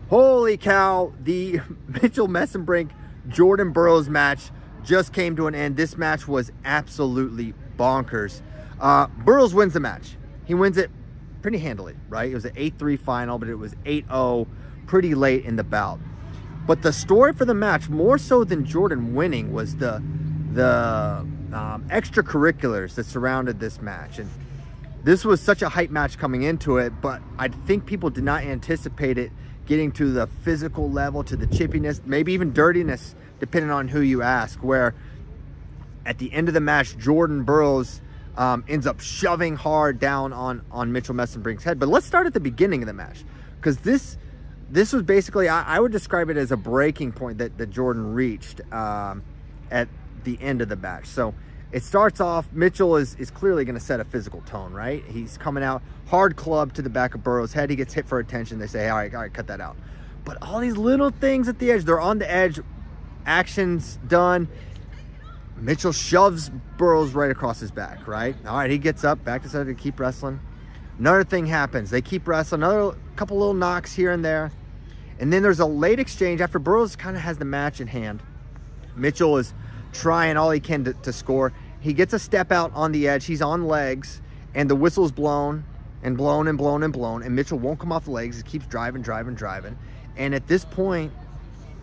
Holy cow, the Mitchell Messenbrink Jordan Burroughs match just came to an end. This match was absolutely bonkers. Burroughs wins the match. He wins it pretty handily, right? It was an 8-3 final, but it was 8-0 pretty late in the bout. But the story for the match, more so than Jordan winning, was the extracurriculars that surrounded this match. And this was such a hype match coming into it, but I think people did not anticipate it getting to the physical level, to the chippiness, maybe even dirtiness, depending on who you ask, where at the end of the match, Jordan Burroughs ends up shoving hard down on Mitchell Messenbrink's head. But let's start at the beginning of the match, because this was basically, I would describe it as a breaking point that Jordan reached at the end of the match. So it starts off, Mitchell is clearly going to set a physical tone, right? He's coming out, hard club to the back of Burroughs' head. He gets hit for attention. They say, hey, all right, cut that out. But all these little things at the edge, they're on the edge, action's done. Mitchell shoves Burroughs right across his back, right? All right, he gets up, back to center to keep wrestling. Another thing happens. They keep wrestling, another couple little knocks here and there. And then there's a late exchange after Burroughs kind of has the match in hand. Mitchell is trying all he can to score. He gets a step out on the edge. He's on legs, and the whistle's blown and blown and blown and blown, and Mitchell won't come off the legs. He keeps driving. And at this point,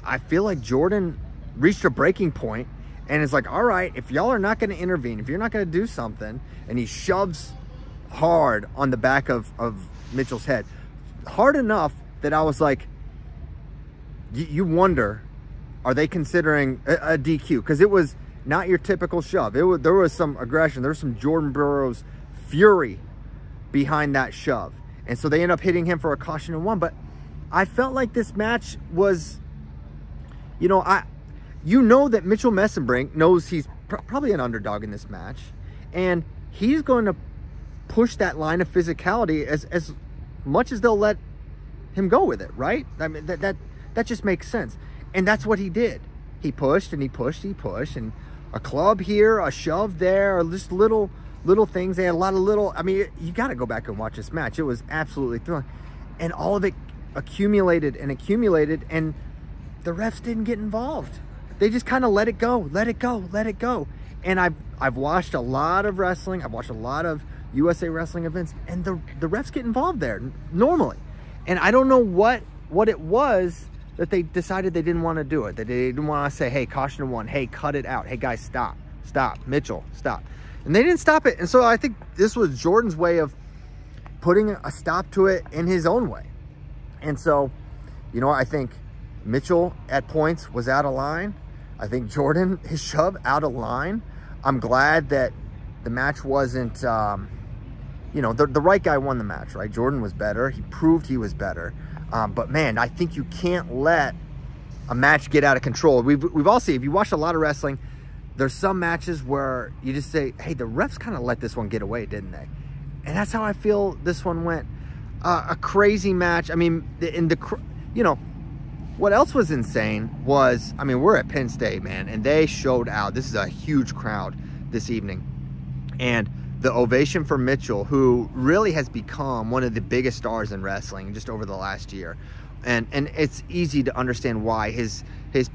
I feel like Jordan reached a breaking point, and it's like, all right, if y'all are not going to intervene, if you're not going to do something, and he shoves hard on the back of Mitchell's head, hard enough that I was like, you wonder, are they considering a DQ? Because it was not your typical shove. There was some aggression. There was some Jordan Burroughs fury behind that shove. And so they end up hitting him for a caution and one. But I felt like this match was, you know that Mitchell Messenbrink knows he's probably an underdog in this match. And he's going to push that line of physicality as much as they'll let him go with it, right? I mean, that just makes sense. And that's what he did. He pushed and he pushed, and a club here, a shove there, or just little things. They had a lot of little, I mean, you got to go back and watch this match. It was absolutely thrilling. And all of it accumulated, and the refs didn't get involved. They just kind of let it go. And I've watched a lot of wrestling. I've watched a lot of USA Wrestling events, and the refs get involved there normally. And I don't know what it was that they decided they didn't want to do it. That they didn't want to say, hey, caution one, hey, cut it out, hey guys, stop, Mitchell, stop. And they didn't stop it. And so I think this was Jordan's way of putting a stop to it in his own way. And so, I think Mitchell at points was out of line. I think Jordan, his shove, out of line. I'm glad that the match wasn't, the right guy won the match, right? Jordan was better. He proved he was better. But man, I think you can't let a match get out of control. We've all seen, if you watch a lot of wrestling, there's some matches where you just say, hey, the refs kind of let this one get away, didn't they? And that's how I feel this one went. A crazy match. I mean, what else was insane was, I mean, we're at Penn State, man, and they showed out. This is a huge crowd this evening. And the ovation for Mitchell, who really has become one of the biggest stars in wrestling just over the last year. And it's easy to understand why. His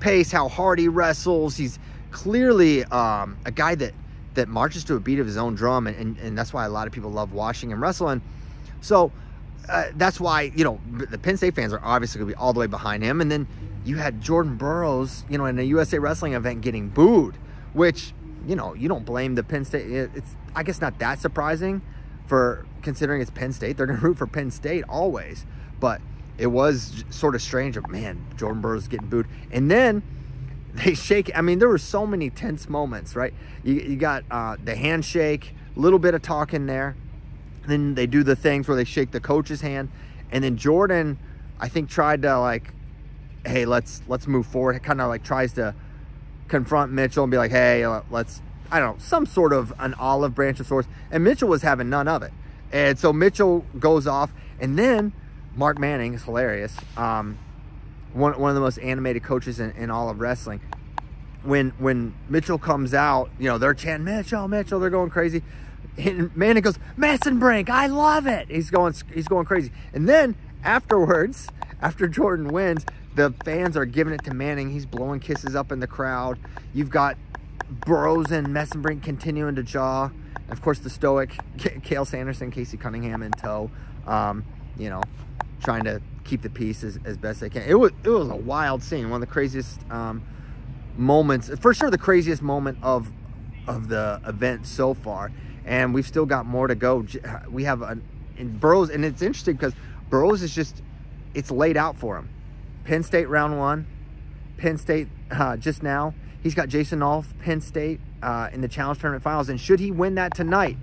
pace, how hard he wrestles. He's clearly a guy that marches to a beat of his own drum, and that's why a lot of people love watching him wrestle. And so that's why, the Penn State fans are obviously going to be all the way behind him. And then you had Jordan Burroughs, in a USA Wrestling event getting booed, which, you don't blame the Penn State. It's, I guess, not that surprising for considering it's Penn State. They're going to root for Penn State always. But it was sort of strange. Man, Jordan Burroughs getting booed. And then they shake. I mean, there were so many tense moments, right? You got the handshake, a little bit of talking there. Then they do the things where they shake the coach's hand. And then Jordan, I think, tried to, like, hey, let's move forward. Kind of like tries to confront Mitchell and be like, hey, let's, I don't know, some sort of an olive branch of sorts. And Mitchell was having none of it. And so Mitchell goes off. And then Mark Manning is hilarious. One of the most animated coaches in all of wrestling. When Mitchell comes out, they're chanting, Mitchell, they're going crazy. And Manning goes, Messenbrink, I love it. He's going crazy. And then afterwards, after Jordan wins, the fans are giving it to Manning. He's blowing kisses up in the crowd. You've got Burroughs and Messenbrink continuing to jaw. And of course, the stoic Cael Sanderson, Casey Cunningham in tow, you know, trying to keep the peace as best they can. It was a wild scene. One of the craziest moments, for sure the craziest moment of the event so far. And we've still got more to go. We have in Burroughs, and it's interesting because Burroughs is just, it's laid out for him. Penn State round 1, Penn State just now. He's got Jason Nolf, Penn State in the Challenge Tournament Finals. And should he win that tonight,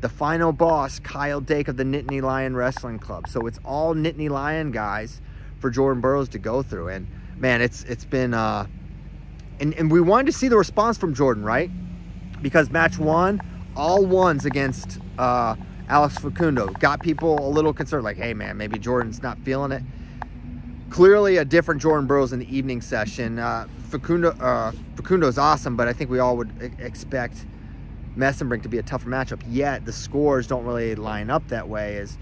the final boss, Kyle Dake of the Nittany Lion Wrestling Club. So it's all Nittany Lion guys for Jordan Burroughs to go through. And man, it's been, and we wanted to see the response from Jordan, right? Because match 1, all ones against Alex Facundo. Got people a little concerned, like, hey man, maybe Jordan's not feeling it. Clearly a different Jordan Burroughs in the evening session. Facundo's awesome, but I think we all would expect Messenbrink to be a tougher matchup. Yet the scores don't really line up that way, as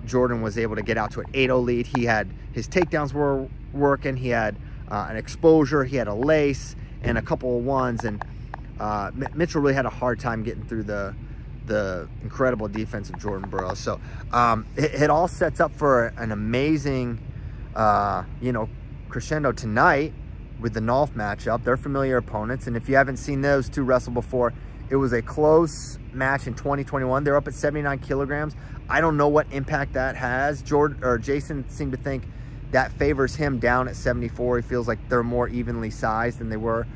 Jordan was able to get out to an 8-0 lead. He had, his takedowns were working. He had an exposure. He had a lace and a couple of ones. And Mitchell really had a hard time getting through the incredible defense of Jordan Burroughs. So it all sets up for an amazing, you know, crescendo tonight with the Nolf matchup. They're familiar opponents, and if you haven't seen those two wrestle before, it was a close match in 2021. They're up at 79 kilograms. I don't know what impact that has. Jason seemed to think that favors him down at 74. He feels like they're more evenly sized than they were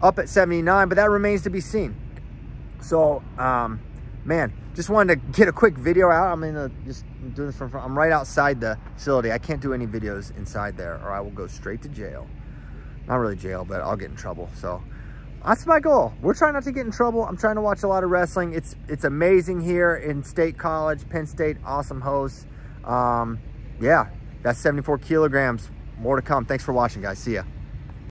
up at 79, but that remains to be seen. So, man, just wanted to get a quick video out. I'm just doing this from front. I'm right outside the facility. I can't do any videos inside there, or I will go straight to jail. Not really jail, but I'll get in trouble. So that's my goal. We're trying not to get in trouble. I'm trying to watch a lot of wrestling. It's amazing here in State College, Penn State, awesome hosts. Yeah, that's 74 kilograms. More to come. Thanks for watching, guys. See ya.